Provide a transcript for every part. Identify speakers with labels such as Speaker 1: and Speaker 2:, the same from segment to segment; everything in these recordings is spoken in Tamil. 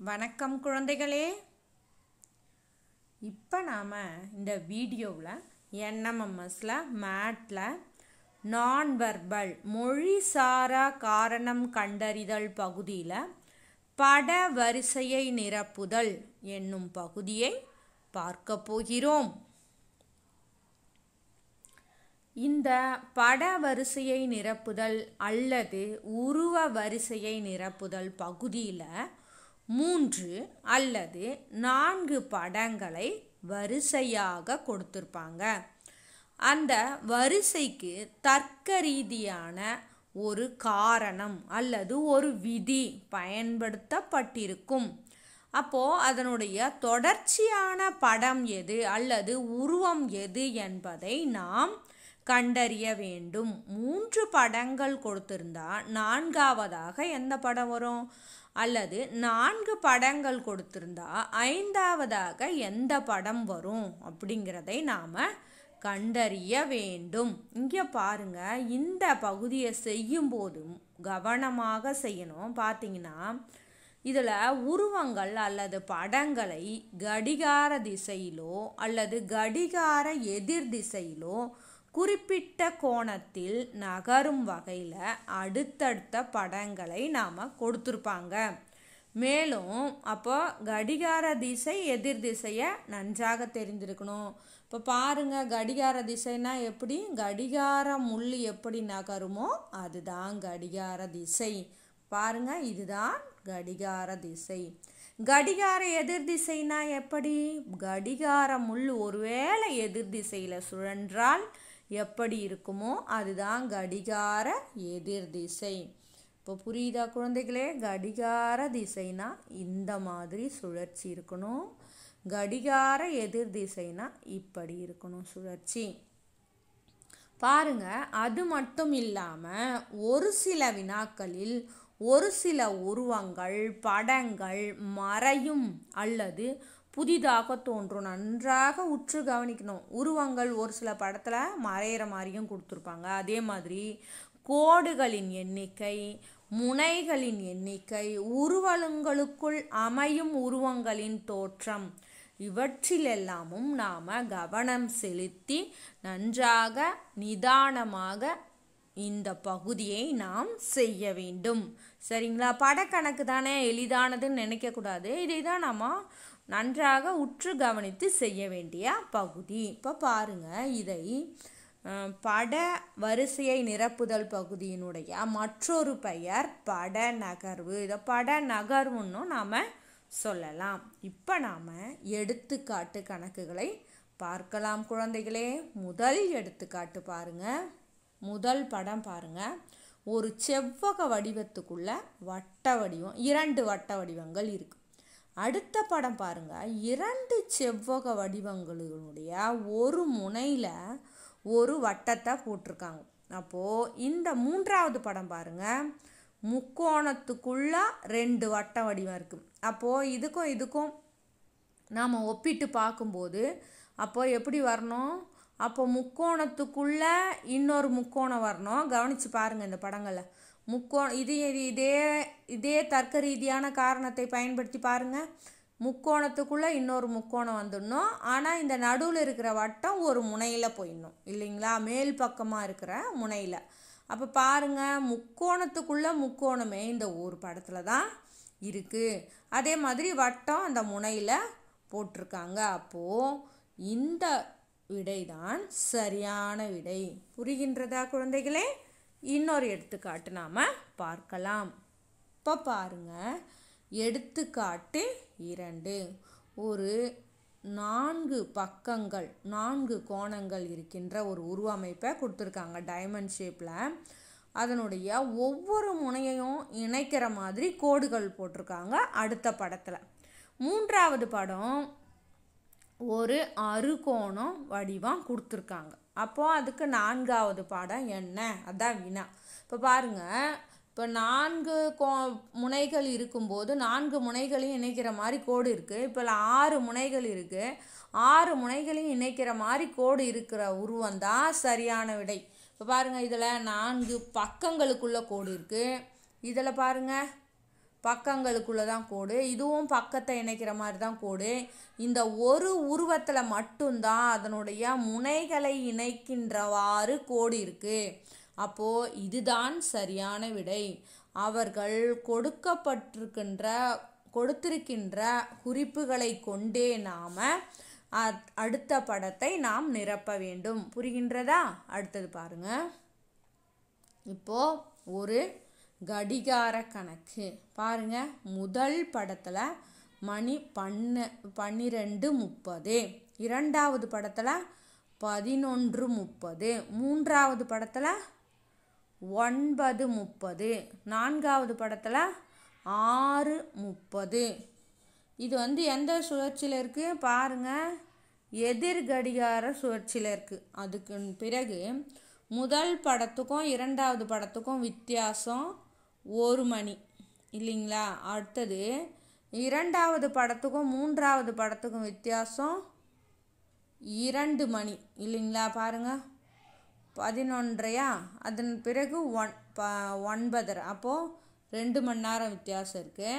Speaker 1: வணக்கம் குழந்தைகளே. இப்போ நாம் இந்த வீடியோவில் என்எம்எம்எஸில் மேட்டில் நான் வெர்பல் மொழி சாரா காரணம் கண்டறிதல் பகுதியில் பட வரிசையை நிரப்புதல் என்னும் பகுதியை பார்க்க போகிறோம். இந்த பட வரிசையை நிரப்புதல் அல்லது உருவ வரிசையை நிரப்புதல் பகுதியில் 3 அல்லது 4 படங்களை வரிசையாக கொடுத்திருப்பாங்க. அந்த வரிசைக்கு தர்க்க ரீதியான ஒரு காரணம் அல்லது ஒரு விதி பயன்படுத்தப்பட்டிருக்கும். அப்போது அதனுடைய தொடர்ச்சியான படம் எது அல்லது உருவம் எது என்பதை நாம் கண்டறிய வேண்டும். 3 படங்கள் கொடுத்திருந்தா 4வதாக எந்த படம் வரும், அல்லது 4 படங்கள் கொடுத்திருந்தா 5வதாக எந்த படம் வரும் அப்படிங்கிறதை நாம் கண்டறிய வேண்டும். இங்கே பாருங்க, இந்த பகுதியை செய்யும் போதும் கவனமாக செய்யணும். பார்த்தீங்கன்னா இதில் உருவங்கள் அல்லது படங்களை கடிகார திசையிலோ அல்லது கடிகார எதிர் திசையிலோ குறிப்பிட்ட கோணத்தில் நகரும் வகையில் அடுத்தடுத்த படங்களை நாம் கொடுத்துருப்பாங்க. மேலும் அப்போ கடிகார திசை எதிர் திசையை நன்றாக தெரிந்திருக்கணும். இப்போ பாருங்கள், கடிகார திசைனா எப்படி, கடிகார முள் எப்படி நகருமோ அதுதான் கடிகார திசை. பாருங்க, இதுதான் கடிகார திசை. கடிகார எதிர் திசைனா எப்படி, கடிகார முள் ஒருவேளை எதிர் திசையில் சுழன்றால் எப்படி இருக்குமோ அதுதான் கடிகார எதிர் திசை. இப்போ புரியுதா குழந்தைகளே? கடிகார திசைனா இந்த மாதிரி சுழற்சி இருக்கணும், கடிகார எதிர் திசைனா இப்படி இருக்கணும் சுழற்சி. பாருங்க, அது மட்டும் இல்லாமல் ஒரு சில வினாக்களில் ஒரு சில உருவங்கள் படங்கள் மறையும் அல்லது புதிதாக தோன்றும். நன்றாக உற்று கவனிக்கணும். உருவங்கள் ஒரு சில படத்தில் மறையிற மாதிரியும் கொடுத்துருப்பாங்க. அதே மாதிரி கோடுகளின் எண்ணிக்கை, முனைகளின் எண்ணிக்கை, உருவங்களுக்குள் அமையும் உருவங்களின் தோற்றம், இவற்றிலெல்லாமும் நாம் கவனம் செலுத்தி நன்றாக நிதானமாக இந்த பகுதியை நாம் செய்ய வேண்டும். சரிங்களா? படக்கணக்கு தானே எளிதானதுன்னு நினைக்கக்கூடாது. இதை தான் நாம் நன்றாக உற்று கவனித்து செய்ய வேண்டிய பகுதி. இப்போ பாருங்கள், இதை பட வரிசையை நிரப்புதல் பகுதியினுடைய மற்றொரு பெயர் பட நகர்வு. இதை பட நகர்வுன்னு நாம் சொல்லலாம். இப்போ நாம் எடுத்துக்காட்டு கணக்குகளை பார்க்கலாம் குழந்தைகளே. முதல் எடுத்துக்காட்டு பாருங்கள். முதல் படம் பாருங்கள். ஒரு செவ்வக வடிவத்துக்குள்ள வட்ட வடிவம், 2 வட்ட வடிவங்கள் இருக்குது. அடுத்த படம் பாருங்க, 2 செவ்வக வடிவங்களுடைய ஒரு முனையில் ஒரு வட்டத்தை போட்டிருக்காங்க. அப்போது இந்த 3வது படம் பாருங்க, முக்கோணத்துக்குள்ள 2 வட்ட வடிவம் இருக்குது. அப்போது இதுக்கும் நாம் ஒப்பிட்டு பார்க்கும்போது அப்போது எப்படி வரணும், அப்போ முக்கோணத்துக்குள்ளே இன்னொரு முக்கோணம் வரணும். கவனித்து பாருங்கள் இந்த படங்களில் இதே தர்க்க ரீதியான காரணத்தை பயன்படுத்தி பாருங்கள். முக்கோணத்துக்குள்ளே இன்னொரு முக்கோணம் வந்துடணும். ஆனால் இந்த நடுவில் இருக்கிற வட்டம் ஒரு முனையில் போயிடணும் இல்லைங்களா, மேல் பக்கமாக இருக்கிற முனையில். அப்போ பாருங்கள், முக்கோணத்துக்குள்ளே முக்கோணமே இந்த ஒரு படத்தில் தான் இருக்குது. அதே மாதிரி வட்டம் அந்த முனையில் போட்டிருக்காங்க. அப்போது இந்த விடை தான் சரியான விடை. புரிகின்றதா குழந்தைகளே? இன்னொரு எடுத்துக்காட்டு நாம் பார்க்கலாம். இப்போ பாருங்க, எடுத்துக்காட்டு 2. ஒரு 4 பக்கங்கள் 4 கோணங்கள் இருக்கின்ற ஒரு உருவமைப்பை கொடுத்துருக்காங்க டைமண்ட் ஷேப்பில். அதனுடைய ஒவ்வொரு முனையையும் இணைக்கிற மாதிரி கோடுகள் போட்டிருக்காங்க அடுத்த படத்தில். 3வது படம் ஒரு அறுகோணம் வடிவம் கொடுத்துருக்காங்க. அப்போது அதுக்கு 4வது படம் என்ன, அதான் வினா. இப்போ பாருங்கள், இப்போ 4 முனைகள் இருக்கும்போது 4 முனைகளையும் இணைக்கிற மாதிரி கோடு இருக்குது. இப்போ 6 முனைகள் இருக்குது. 6 முனைகளையும் இணைக்கிற மாதிரி கோடு இருக்கிற உருவம் தான் சரியான விடை. இப்போ பாருங்கள், இதில் 4 பக்கங்களுக்குள்ள கோடு இருக்குது. இதில் பாருங்கள் பக்கங்களுக்குள்ளே தான் கோடு, இதுவும் பக்கத்தை இணைக்கிற மாதிரி தான் கோடு. இந்த ஒரு உருவத்தில் மட்டும்தான் அதனுடைய முனைகளை இணைக்கின்றவாறு கோடு இருக்குது. அப்போது இதுதான் சரியான விடை. அவர்கள் கொடுத்திருக்கின்ற குறிப்புகளை கொண்டே நாம் அடுத்த படத்தை நாம் நிரப்ப வேண்டும். புரிகின்றதா? அடுத்தது பாருங்க. இப்போ ஒரு கடிகார கணக்கு பாருங்க. முதல் படத்தில் மணி 12:30, இரண்டாவது படத்தில் 11:30, மூன்றாவது படத்தில் 9:30, நான்காவது படத்தில் 6:30. இது எந்த சுழற்சியில் இருக்குது பாருங்கள், எதிர் கடிகார சுழற்சியில் இருக்குது. அதுக்கு பிறகு முதல் படத்துக்கும் இரண்டாவது படத்துக்கும் வித்தியாசம் 1 மணி இல்லைங்களா? அடுத்தது இரண்டாவது படத்துக்கும் மூன்றாவது படத்துக்கும் வித்தியாசம் 2 மணி இல்லைங்களா? பாருங்கள், 11:30, அதன் பிறகு 9:30, அப்போது 2 மணி நேரம் வித்தியாசம் இருக்குது.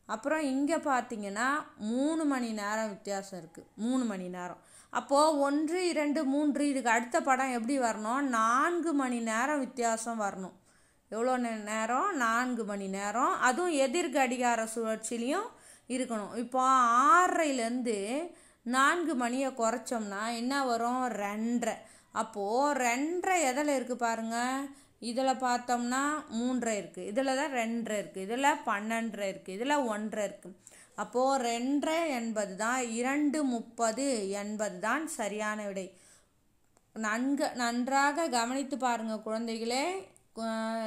Speaker 1: அப்புறம் இங்கே பார்த்தீங்கன்னா 3 மணி நேரம் வித்தியாசம் இருக்குது, 3 மணி நேரம். அப்போது 1, 2, 3 இதுக்கு அடுத்த படம் எப்படி வரணும்? 4 மணி நேரம் வித்தியாசம் வரணும். எவ்வளோ நேரம்? 4 மணி நேரம். அதுவும் எதிர் கடிகார சுழற்சிலையும் இருக்கணும். இப்போ 6:30லேருந்து 4 மணியை குறைச்சோம்னா என்ன வரும்? 2:30. அப்போது 2:30 எதில் இருக்குது பாருங்கள், இதில் பார்த்தோம்னா 3:30 இருக்குது, இதில் தான் 2:30 இருக்குது, இதில் 12:30 இருக்குது, இதில் 1:30 இருக்குது. அப்போது 2:30 என்பது தான் 2:30 என்பது தான் சரியான விடை. நன்றாக கவனித்து பாருங்கள் குழந்தைகளே.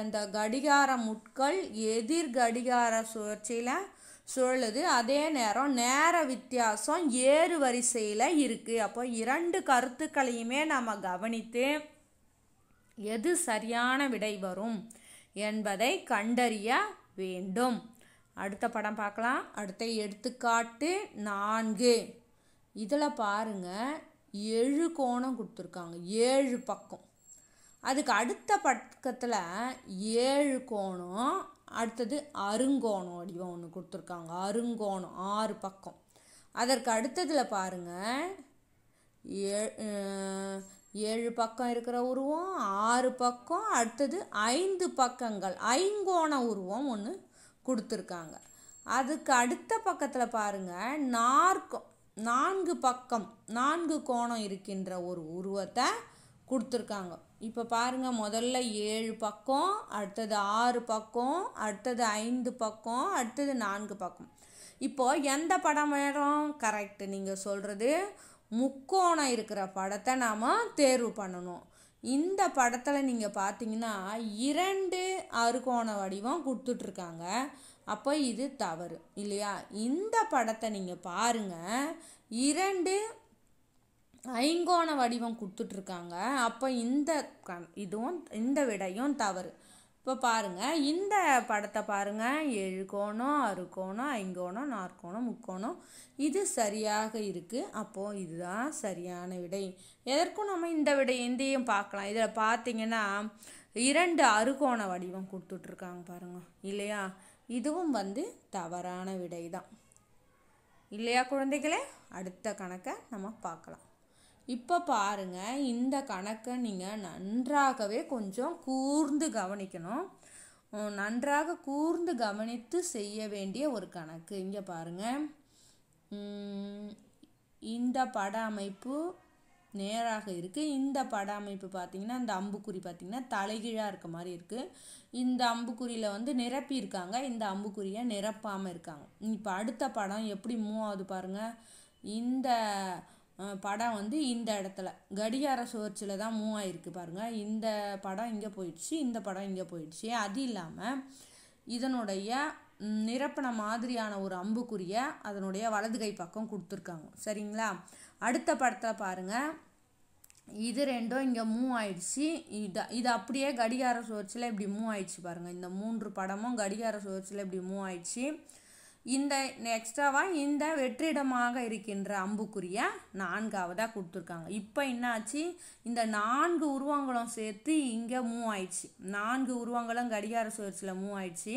Speaker 1: இந்த கடிகார முட்கள் எதிர் கடிகார சுழற்சியில் சுழலுது, அதே நேரம் நேர வித்தியாசம் ஏறு வரிசையில் இருக்குது. அப்போ 2 கருத்துக்களையுமே நம்ம கவனித்து எது சரியான விடை வரும் என்பதை கண்டறிய வேண்டும். அடுத்த படம் பார்க்கலாம். அடுத்த எடுத்துக்காட்டு 4. இதில் பாருங்கள், 7 கோணம் கொடுத்துருக்காங்க, 7 பக்கம். அதுக்கு அடுத்த பக்கத்தில் 7 கோணம், அடுத்தது அருங்கோணம் வடிவம் ஒன்று கொடுத்துருக்காங்க, அருங்கோணம் 6 பக்கம். அதற்கு அடுத்ததில் பாருங்கள், 7 பக்கம் இருக்கிற உருவம், 6 பக்கம், அடுத்தது 5 பக்கங்கள், ஐங்கோண உருவம் ஒன்று கொடுத்துருக்காங்க. அதுக்கு அடுத்த பக்கத்தில் பாருங்கள், 4 பக்கம் 4 கோணம் இருக்கின்ற ஒரு உருவத்தை கொடுத்துருக்காங்க. இப்போ பாருங்கள், முதல்ல 7 பக்கம், அடுத்தது 6 பக்கம், அடுத்தது 5 பக்கம், அடுத்தது 4 பக்கம். இப்போது எந்த படம் வரும்? கரெக்டு, நீங்கள் சொல்கிறது முக்கோணம் இருக்கிற படத்தை நாம் தேர்வு பண்ணணும். இந்த படத்தில் நீங்கள் பார்த்தீங்கன்னா 2 அறுகோண வடிவம் கொடுத்துட்ருக்காங்க. அப்போ இது தவறு இல்லையா? இந்த படத்தை நீங்கள் பாருங்கள், 2 ஐங்கோண வடிவம் கொடுத்துட்ருக்காங்க. அப்போ இந்த விடையும் தவறு. இப்போ பாருங்கள், இந்த படத்தை பாருங்கள், 7 கோணம், அறுகோணம், ஐங்கோணம், நாற்கோணம், முக்கோணம், இது சரியாக இருக்குது. அப்போது இதுதான் சரியான விடை. எதற்கும் நம்ம இதையும் பார்க்கலாம். இதில் பார்த்தீங்கன்னா 2 அறுகோண வடிவம் கொடுத்துட்ருக்காங்க பாருங்கள் இல்லையா? இதுவும் தவறான விடை தான் இல்லையா குழந்தைகளே? அடுத்த கணக்கை நம்ம பார்க்கலாம். இப்போ பாருங்கள், இந்த கணக்கை நீங்கள் நன்றாகவே கொஞ்சம் கூர்ந்து கவனிக்கணும். நன்றாக கூர்ந்து கவனித்து செய்ய வேண்டிய ஒரு கணக்கு. இங்கே பாருங்கள், இந்த பட அமைப்பு நேராக இருக்குது. இந்த பட அமைப்பு பார்த்திங்கன்னா, இந்த அம்புக்குறி பார்த்திங்கன்னா தலைகீழாக இருக்க மாதிரி இருக்குது. இந்த அம்புக்குறியில் நிரப்பியிருக்காங்க, இந்த அம்புக்குறியை நிரப்பாமல் இருக்காங்க. இப்போ அடுத்த படம் எப்படி மூவ் ஆகுது பாருங்கள். இந்த படம் இந்த இடத்துல கடிகார சுழற்சியில் தான் மூவ் ஆகிருக்கு பாருங்கள். இந்த படம் இங்கே போயிடுச்சு, இந்த படம் இங்கே போயிடுச்சு. அது இல்லாமல் இதனுடைய நிரப்பின மாதிரியான ஒரு அம்புக்குறியை அதனுடைய வலது கை பக்கம் கொடுத்துருக்காங்க சரிங்களா? அடுத்த படத்தில் பாருங்கள், இது ரெண்டும் இங்கே மூவ் ஆயிடுச்சு. இது அப்படியே கடிகார சுழற்சியில் இப்படி மூவ் ஆயிடுச்சு பாருங்கள். இந்த 3 படமும் கடிகார சுழற்சியில் இப்படி மூவ் ஆயிடுச்சு. இந்த எக்ஸ்ட்ராவாக இந்த வெற்றிடமாக இருக்கின்ற அம்புக்குறியை 4ஆவதாக கொடுத்துருக்காங்க. இப்போ என்னாச்சு, இந்த 4 உருவங்களும் சேர்த்து இங்கே மூவ் ஆயிடுச்சு. 4 உருவங்களும் கடிகார சுழற்சியில் மூவ் ஆயிடுச்சு.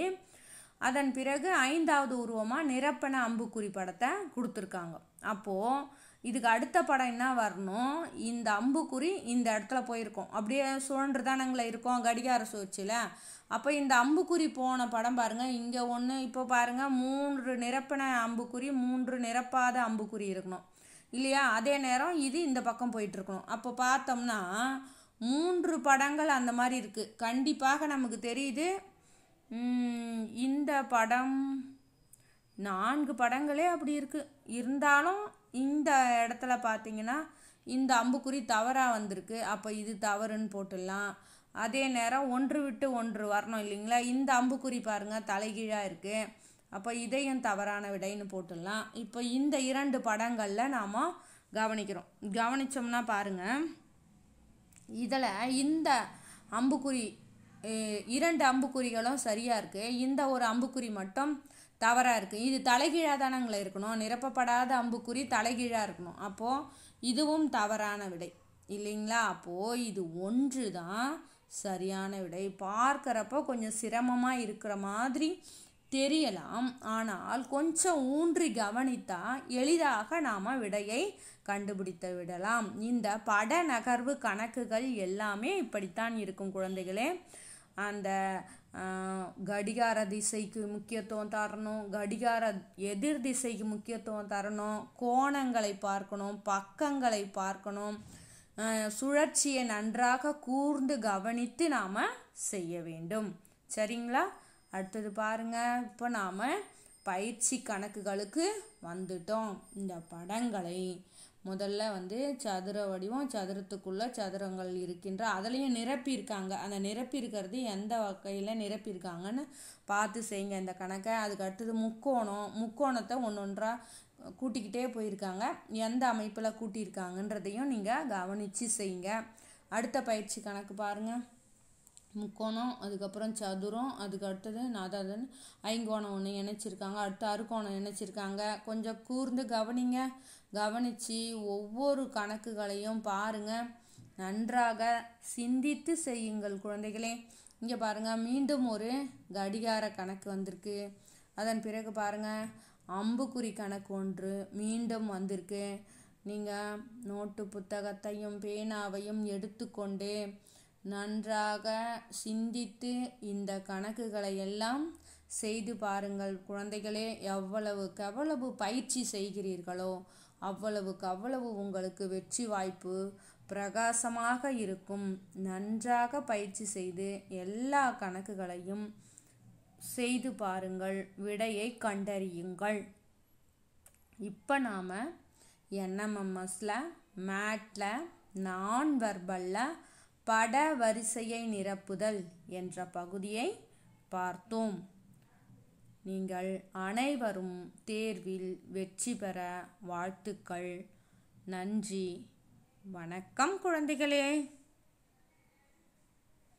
Speaker 1: அதன் பிறகு 5வது உருவமாக நிரப்பன அம்புக்குறி படத்தை கொடுத்துருக்காங்க. அப்போது இதுக்கு அடுத்த படம் என்ன வரணும், இந்த அம்புக்குறி இந்த இடத்துல போயிருக்கோம், அப்படியே சுழன்று தானங்களே இருக்கோம் கடிகார சுழற்சியில். அப்போ இந்த அம்புக்குறி போன படம் பாருங்கள், இங்கே ஒன்று, இப்போ பாருங்கள் 3 நிரப்பன அம்புக்குறி 3 நிரப்பாத அம்புக்குறி இருக்கணும் இல்லையா. அதே நேரம் இது இந்த பக்கம் போயிட்டுருக்கணும். அப்போ பார்த்தோம்னா 3 படங்கள் அந்த மாதிரி இருக்குது. கண்டிப்பாக நமக்கு தெரியுது இந்த படம் 4 படங்களே அப்படி இருக்குது. இருந்தாலும் இந்த இடத்துல பார்த்தீங்கன்னா இந்த அம்புக்குறி தவறாக வந்திருக்கு. அப்போ இது தவறுன்னு போட்டுடலாம். அதே நேரம் 1 விட்டு 1 வரணும் இல்லைங்களா. இந்த அம்புக்குறி பாருங்கள் தலைகீழாக இருக்குது. அப்போ இதையும் தவறான விடைன்னு போட்டுடலாம். இப்போ இந்த 2 படங்களில் நாம் கவனிக்கிறோம். கவனித்தோம்னா பாருங்கள், இதில் இந்த அம்புக்குறி 2 அம்புக்குறிகளும் சரியாக இருக்குது. இந்த ஒரு அம்புக்குறி மட்டும் தவறாக இருக்குது. இது தலைகீழாக தானங்களே இருக்கணும். நிரப்பப்படாத அம்புக்குறி தலைகீழாக இருக்கணும். அப்போது இதுவும் தவறான விடை இல்லைங்களா. அப்போது இது 1 தான் சரியான விடை. பார்க்குறப்போ கொஞ்சம் சிரமமாக இருக்கிற மாதிரி தெரியலாம், ஆனால் கொஞ்சம் ஊன்றி கவனித்தா எளிதாக நாம் விடையை கண்டுபிடித்து விடலாம். இந்த பட நகர்வு கணக்குகள் எல்லாமே இப்படித்தான் இருக்கும் குழந்தைகளே. அந்த கடிகார திசைக்கு முக்கியத்துவம் தரணும், கடிகார எதிர் திசைக்கு முக்கியத்துவம் தரணும், கோணங்களை பார்க்கணும், பக்கங்களை பார்க்கணும், சுழற்சியை நன்றாக கூர்ந்து கவனித்து நாம் செய்ய வேண்டும். சரிங்களா. அடுத்தது பாருங்கள், இப்போ நாம் பயிற்சி கணக்குகளுக்கு வந்துட்டோம். இந்த படங்களை முதல்ல சதுர வடிவம், சதுரத்துக்குள்ளே சதுரங்கள் இருக்கின்ற அதுலேயும் நிரப்பியிருக்காங்க. அந்த நிரப்பியிருக்கிறது எந்த வகையில் நிரப்பியிருக்காங்கன்னு பார்த்து செய்யுங்க இந்த கணக்கை. அதுக்கு அடுத்தது முக்கோணத்தை ஒன்றா கூட்டிக்கிட்டே போயிருக்காங்க. எந்த அமைப்பில் கூட்டியிருக்காங்கன்றதையும் நீங்கள் கவனித்து செய்யுங்க. அடுத்த பயிற்சி கணக்கு பாருங்கள். முக்கோணம், அதுக்கப்புறம் சதுரம், அதுக்கு அடுத்தது அதாவது ஐங்கோணம் ஒன்று இணைச்சிருக்காங்க, அடுத்து அறுகோணம் இணைச்சிருக்காங்க. கொஞ்சம் கூர்ந்து கவனிங்க. கவனித்து ஒவ்வொரு கணக்குகளையும் பாருங்கள். நன்றாக சிந்தித்து செய்யுங்கள் குழந்தைகளே. இங்கே பாருங்கள், மீண்டும் ஒரு கடிகார கணக்கு வந்திருக்கு. அதன் பிறகு பாருங்கள் அம்புக்குறி கணக்கு ஒன்று மீண்டும் வந்திருக்கு. நீங்கள் நோட்டு புத்தகத்தையும் பேனாவையும் எடுத்துக்கொண்டு நன்றாக சிந்தித்து இந்த கணக்குகளை எல்லாம் செய்து பாருங்கள் குழந்தைகளே. எவ்வளவு பயிற்சி செய்கிறீர்களோ அவ்வளவு உங்களுக்கு வெற்றி வாய்ப்பு பிரகாசமாக இருக்கும். நன்றாக பயிற்சி செய்து எல்லா கணக்குகளையும் செய்து பாருங்கள், விடையை கண்டறியுங்கள். இப்போ நாம் NMMSல மேட்ல நான் வெர்பலில் பட வரிசையை நிரப்புதல் என்ற பகுதியை பார்த்தோம். நீங்கள் அனைவரும் தேர்வில் வெற்றி பெற வாழ்த்துக்கள். நன்றி. வணக்கம் குழந்தைகளே.